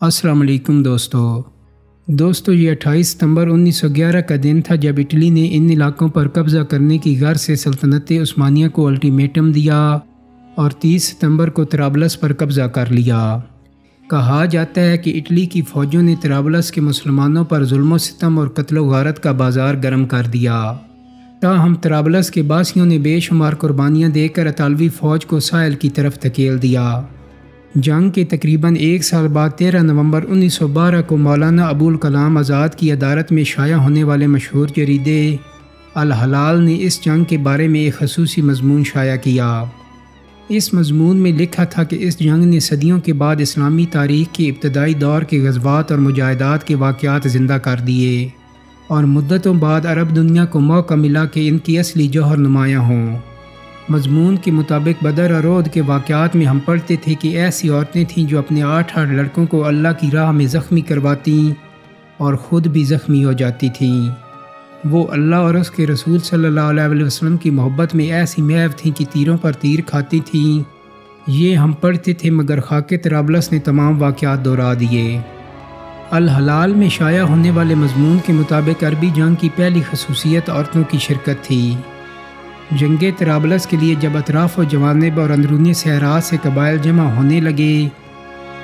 السلام علیکم دوستو یہ 28 ستمبر 1911 کا دن تھا جب اٹلی نے ان علاقوں پر قبضہ کرنے کی غرض سے سلطنت عثمانیہ کو الٹیمیٹم دیا اور 30 ستمبر کو طرابلس پر قبضہ کر لیا۔ کہا جاتا ہے کہ اٹلی کی فوجوں نے طرابلس کے مسلمانوں پر ظلم و ستم اور قتل و غارت کا بازار گرم کر دیا۔ تاہم طرابلس کے باسیوں نے بے شمار قربانیاں دے کر اطالوی فوج کو ساحل کی طرف دھکیل دیا۔ جنگ کے تقریباً ایک سال بعد 13 نومبر 1912 کو مولانا ابوالکلام آزاد کی عدالت میں شائع ہونے والے مشہور جریدے الہلال نے اس جنگ کے بارے میں ایک خصوصی مضمون شائع کیا۔ اس مضمون میں لکھا تھا کہ اس جنگ نے صدیوں کے بعد اسلامی تاریخ کے ابتدائی دور کے غزوات اور مجاہدات کے واقعات زندہ کر دیے اور مدتوں بعد عرب دنیا کو موقع ملا کہ ان کی اصلی جوہر نمایاں ہوں۔ مضمون کے مطابق بدر اور احد کے واقعات میں ہم پڑھتے تھے کہ ایسی عورتیں تھیں جو اپنے 8 لڑکوں کو اللہ کی راہ میں زخمی کرواتیں اور خود بھی زخمی ہو جاتی تھیں۔ وہ اللہ اور اس کے رسول صلی اللہ علیہ وسلم کی محبت میں ایسی محو تھیں کہ تیروں پر تیر کھاتی تھیں۔ یہ ہم پڑھتے تھے مگر خاک طرابلس نے تمام واقعات دہرا دیے۔ الہلال میں شائع ہونے والے مضمون کے مطابق عربی جنگ کی پہلی خصوصیت عورتوں کی شرکت تھی۔ جنگ طرابلس کے لیے جب اطراف و جوانب اور اندرونی صحرا سے قبائل جمع ہونے لگے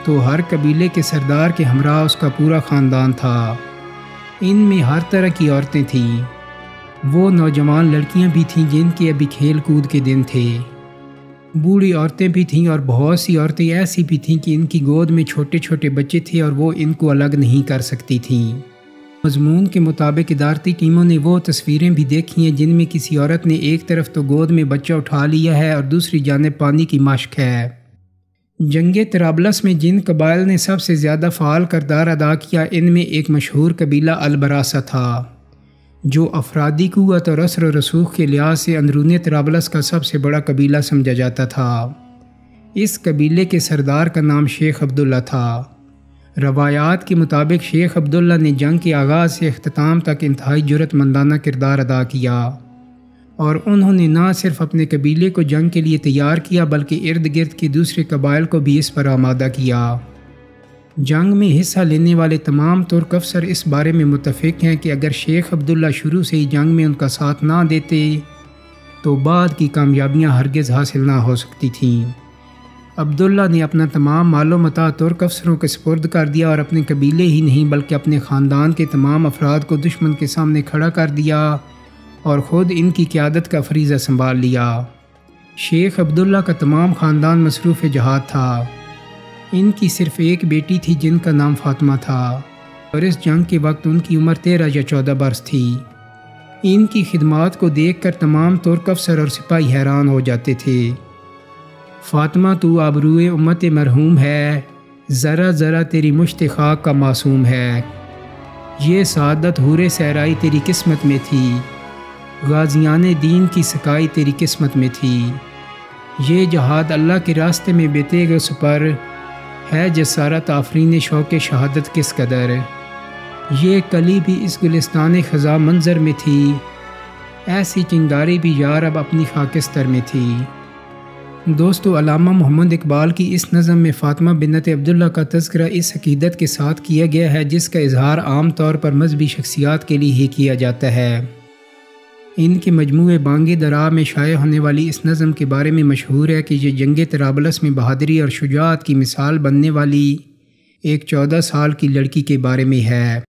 تو ہر قبیلے کے سردار کے ہمراہ اس کا پورا خاندان تھا۔ ان میں ہر طرح کی عورتیں تھیں۔ وہ نوجوان لڑکیاں بھی تھیں جن کے ابھی کھیل کود کے دن تھے، بوڑھی عورتیں بھی تھیں اور بہت سی عورتیں ایسی بھی تھیں کہ ان کی گود میں چھوٹے چھوٹے بچے تھے اور وہ ان کو الگ نہیں کر سکتی تھیں۔ مضمون کے مطابق ادارتی ٹیموں نے وہ تصویریں بھی دیکھی ہیں جن میں کسی عورت نے ایک طرف تو گود میں بچہ اٹھا لیا ہے اور دوسری جانب پانی کی مشق ہے۔ جنگ طرابلس میں جن قبائل نے سب سے زیادہ فعال کردار ادا کیا ان میں ایک مشہور قبیلہ البراسا تھا جو افرادی قوت اور اثر و رسوخ کے لحاظ سے اندرون طرابلس کا سب سے بڑا قبیلہ سمجھا جاتا تھا۔ اس قبیلے کے سردار کا نام شیخ عبداللہ تھا۔ روایات کے مطابق شیخ عبداللہ نے جنگ کے آغاز سے اختتام تک انتہائی جرأت مندانہ کردار ادا کیا اور انہوں نے نہ صرف اپنے قبیلے کو جنگ کے لیے تیار کیا بلکہ ارد گرد کے دوسرے قبائل کو بھی اس پر آمادہ کیا۔ جنگ میں حصہ لینے والے تمام ترک افسر اس بارے میں متفق ہیں کہ اگر شیخ عبداللہ شروع سے ہی جنگ میں ان کا ساتھ نہ دیتے تو بعد کی کامیابیاں ہرگز حاصل نہ ہو سکتی تھیں۔ عبداللہ نے اپنا تمام مال و متاع ترک افسروں کے سپرد کر دیا اور اپنے قبیلے ہی نہیں بلکہ اپنے خاندان کے تمام افراد کو دشمن کے سامنے کھڑا کر دیا اور خود ان کی قیادت کا فریضہ سنبھال لیا۔ شیخ عبداللہ کا تمام خاندان مصروف جہاد تھا۔ ان کی صرف ایک بیٹی تھی جن کا نام فاطمہ تھا اور اس جنگ کے وقت ان کی عمر 13 یا 14 برس تھی۔ ان کی خدمات کو دیکھ کر تمام ترک افسر اور سپاہی حیران ہو جاتے تھے۔ فاطمہ تو آبروئے امت مرحوم ہے، ذرا ذرا تیری مشت خاک کا معصوم ہے۔ یہ سعادت حور صحرائی تیری قسمت میں تھی، غازیان دین کی سکائی تیری قسمت میں تھی۔ یہ جہاد اللہ کے راستے میں بے تیغ و سپر ہے، جسارت آفرین شوق شہادت کس قدر۔ یہ کلی بھی اس گلستان خزاں منظر میں تھی، ایسی چنگاری بھی یارب اپنی خاکستر میں تھی۔ دوستو، علامہ محمد اقبال کی اس نظم میں فاطمہ بنت عبداللہ کا تذکرہ اس عقیدت کے ساتھ کیا گیا ہے جس کا اظہار عام طور پر مذہبی شخصیات کے لیے ہی کیا جاتا ہے۔ ان کے مجموعے بانگ درا میں شائع ہونے والی اس نظم کے بارے میں مشہور ہے کہ یہ جنگ طرابلس میں بہادری اور شجاعت کی مثال بننے والی ایک 14 سال کی لڑکی کے بارے میں ہے۔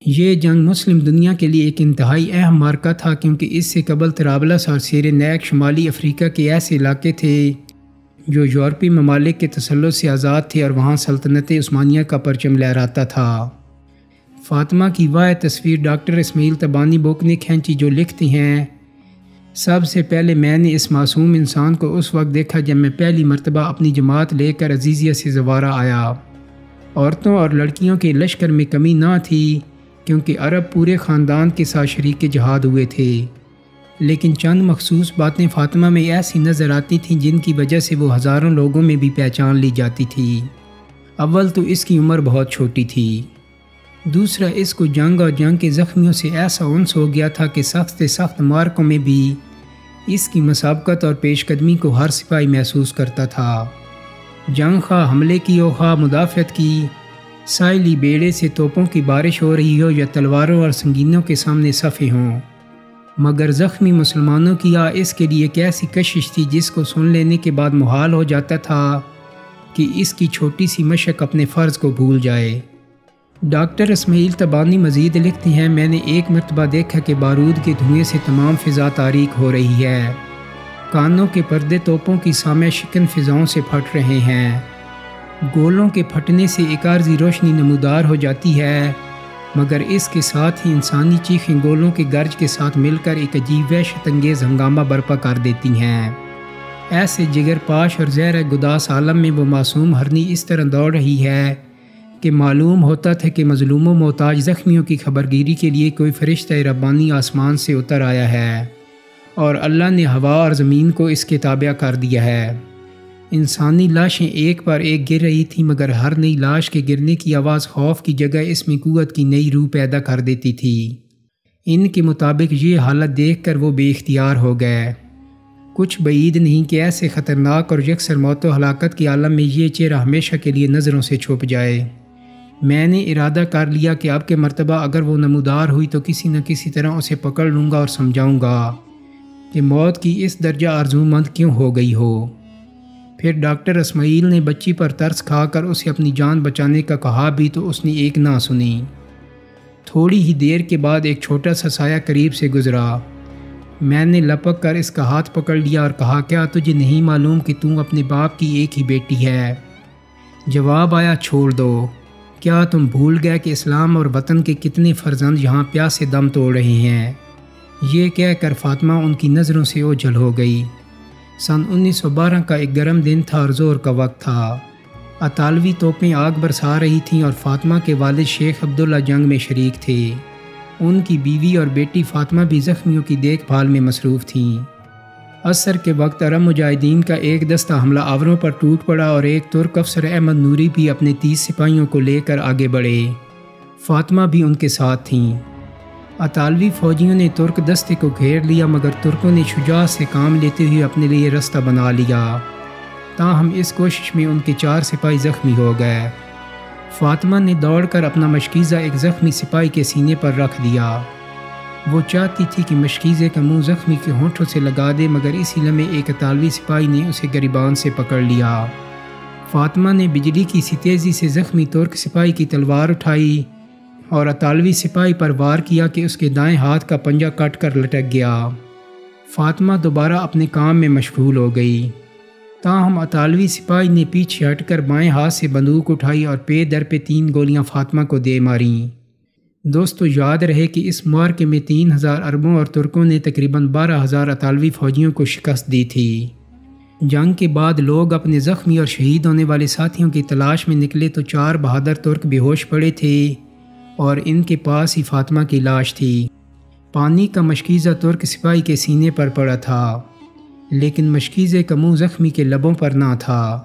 یہ جنگ مسلم دنیا کے لیے ایک انتہائی اہم معرکہ تھا کیونکہ اس سے قبل طرابلس اور سیرینیک شمالی افریقہ کے ایسے علاقے تھے جو یورپی ممالک کے تسلط سے آزاد تھے اور وہاں سلطنت عثمانیہ کا پرچم لہراتا تھا۔ فاطمہ کی وہ تصویر ڈاکٹر اسماعیل تبانی بک نے کھینچی جو لکھتی ہیں، سب سے پہلے میں نے اس معصوم انسان کو اس وقت دیکھا جب میں پہلی مرتبہ اپنی جماعت لے کر عزیزیہ سے زوارہ آیا۔ عورتوں اور لڑکیوں کے لشکر میں کمی نہ تھی کیونکہ عرب پورے خاندان کے ساتھ شریک جہاد ہوئے تھے، لیکن چند مخصوص باتیں فاطمہ میں ایسی نظر آتی تھیں جن کی وجہ سے وہ ہزاروں لوگوں میں بھی پہچان لی جاتی تھی۔ اول تو اس کی عمر بہت چھوٹی تھی، دوسرا اس کو جنگ اور جنگ کے زخمیوں سے ایسا انس ہو گیا تھا کہ سخت سے سخت معرکوں میں بھی اس کی مسابقت اور پیش قدمی کو ہر سپاہی محسوس کرتا تھا۔ جنگ خواہ حملے کی و خواہ مدافعت کی، ساحلی بیڑے سے توپوں کی بارش ہو رہی ہو یا تلواروں اور سنگینوں کے سامنے صفے ہوں، مگر زخمی مسلمانوں کی اس کے لیے ایک ایسی کشش تھی جس کو سن لینے کے بعد محال ہو جاتا تھا کہ اس کی چھوٹی سی مشق اپنے فرض کو بھول جائے۔ ڈاکٹر اسماعیل تبانی مزید لکھتے ہیں، میں نے ایک مرتبہ دیکھا کہ بارود کے دھوئیں سے تمام فضا تاریک ہو رہی ہے، کانوں کے پردے توپوں کی سامع شکن فضاؤں سے پھٹ رہے ہیں، گولوں کے پھٹنے سے ایک عارضی روشنی نمودار ہو جاتی ہے، مگر اس کے ساتھ ہی انسانی چیخیں گولوں کے گرج کے ساتھ مل کر ایک عجیب وحشت انگیز ہنگامہ برپا کر دیتی ہیں۔ ایسے جگر پاش اور زہر گداس عالم میں وہ معصوم ہرنی اس طرح دوڑ رہی ہے کہ معلوم ہوتا تھا کہ مظلوم و محتاج زخمیوں کی خبرگیری کے لیے کوئی فرشتہ ربانی آسمان سے اتر آیا ہے اور اللہ نے ہوا اور زمین کو اس کے تابع کر دیا ہے۔ انسانی لاشیں ایک پر ایک گر رہی تھیں، مگر ہر نئی لاش کے گرنے کی آواز خوف کی جگہ اس میں قوت کی نئی روح پیدا کر دیتی تھی۔ ان کے مطابق یہ حالت دیکھ کر وہ بے اختیار ہو گئے۔ کچھ بعید نہیں کہ ایسے خطرناک اور یکسر موت و ہلاکت کے عالم میں یہ چہرہ ہمیشہ کے لیے نظروں سے چھپ جائے۔ میں نے ارادہ کر لیا کہ اب کے مرتبہ اگر وہ نمودار ہوئی تو کسی نہ کسی طرح اسے پکڑ لوں گا اور سمجھاؤں گا کہ موت کی اس درجہ آرزومند کیوں ہو گئی ہو۔ پھر ڈاکٹر اسماعیل نے بچی پر ترس کھا کر اسے اپنی جان بچانے کا کہا بھی تو اس نے ایک نہ سنی۔ تھوڑی ہی دیر کے بعد ایک چھوٹا سا سایہ قریب سے گزرا۔ میں نے لپک کر اس کا ہاتھ پکڑ لیا اور کہا، کیا تجھے نہیں معلوم کہ تم اپنے باپ کی ایک ہی بیٹی ہے؟ جواب آیا، چھوڑ دو۔ کیا تم بھول گئے کہ اسلام اور وطن کے کتنے فرزند یہاں پیاس سے دم توڑ رہے ہیں؟ یہ کہہ کر فاطمہ ان کی نظروں سے اوجھل ہو گئی۔ سن 1912 کا ایک گرم دن تھا اور زور کا وقت تھا۔ اطالوی توپیں آگ برسا رہی تھیں اور فاطمہ کے والد شیخ عبداللہ جنگ میں شریک تھے۔ ان کی بیوی اور بیٹی فاطمہ بھی زخمیوں کی دیکھ بھال میں مصروف تھیں۔ عصر کے وقت عرب مجاہدین کا ایک دستہ حملہ آوروں پر ٹوٹ پڑا اور ایک ترک افسر احمد نوری بھی اپنے 30 سپاہیوں کو لے کر آگے بڑھے۔ فاطمہ بھی ان کے ساتھ تھیں۔ اطالوی فوجیوں نے ترک دستے کو گھیر لیا، مگر ترکوں نے شجاعت سے کام لیتے ہوئے اپنے لیے رستہ بنا لیا۔ تاہم اس کوشش میں ان کے 4 سپاہی زخمی ہو گئے۔ فاطمہ نے دوڑ کر اپنا مشکیزہ ایک زخمی سپاہی کے سینے پر رکھ دیا۔ وہ چاہتی تھی کہ مشکیزے کا منہ زخمی کے ہونٹوں سے لگا دے، مگر اسی لمحے ایک اطالوی سپاہی نے اسے گریبان سے پکڑ لیا۔ فاطمہ نے بجلی کی سی تیزی سے زخمی ترک سپاہی کی تلوار اٹھائی اور اطالوی سپاہی پر وار کیا کہ اس کے دائیں ہاتھ کا پنجہ کٹ کر لٹک گیا۔ فاطمہ دوبارہ اپنے کام میں مشغول ہو گئی۔ تاہم اطالوی سپاہی نے پیچھے ہٹ کر بائیں ہاتھ سے بندوق اٹھائی اور پے در پہ 3 گولیاں فاطمہ کو دے ماریں۔ دوستو، یاد رہے کہ اس معرکے میں 3000 عربوں اور ترکوں نے تقریباً 12000 اطالوی فوجیوں کو شکست دی تھی۔ جنگ کے بعد لوگ اپنے زخمی اور شہید ہونے والے ساتھیوں کی تلاش میں نکلے تو 4 بہادر ترک بے ہوش پڑے تھے اور ان کے پاس ہی فاطمہ کی لاش تھی۔ پانی کا مشکیزہ ترک سپاہی کے سینے پر پڑا تھا، لیکن مشکیزے کا منہ زخمی کے لبوں پر نہ تھا،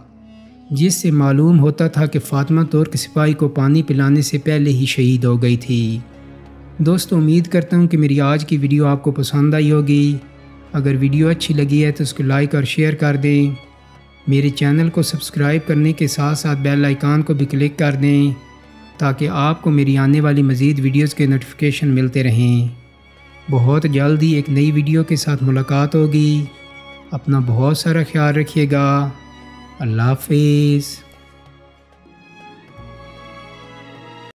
جس سے معلوم ہوتا تھا کہ فاطمہ ترک سپاہی کو پانی پلانے سے پہلے ہی شہید ہو گئی تھی۔ دوستو، امید کرتا ہوں کہ میری آج کی ویڈیو آپ کو پسند آئی ہوگی۔ اگر ویڈیو اچھی لگی ہے تو اس کو لائک اور شیئر کر دیں۔ میرے چینل کو سبسکرائب کرنے کے ساتھ ساتھ بیل آئیکن کو بھی کلک کر دیں تاکہ آپ کو میری آنے والی مزید ویڈیوز کے نوٹیفیکیشن ملتے رہیں۔ بہت جلد ہی ایک نئی ویڈیو کے ساتھ ملاقات ہوگی۔ اپنا بہت سارا خیال رکھیے گا۔ اللہ حافظ۔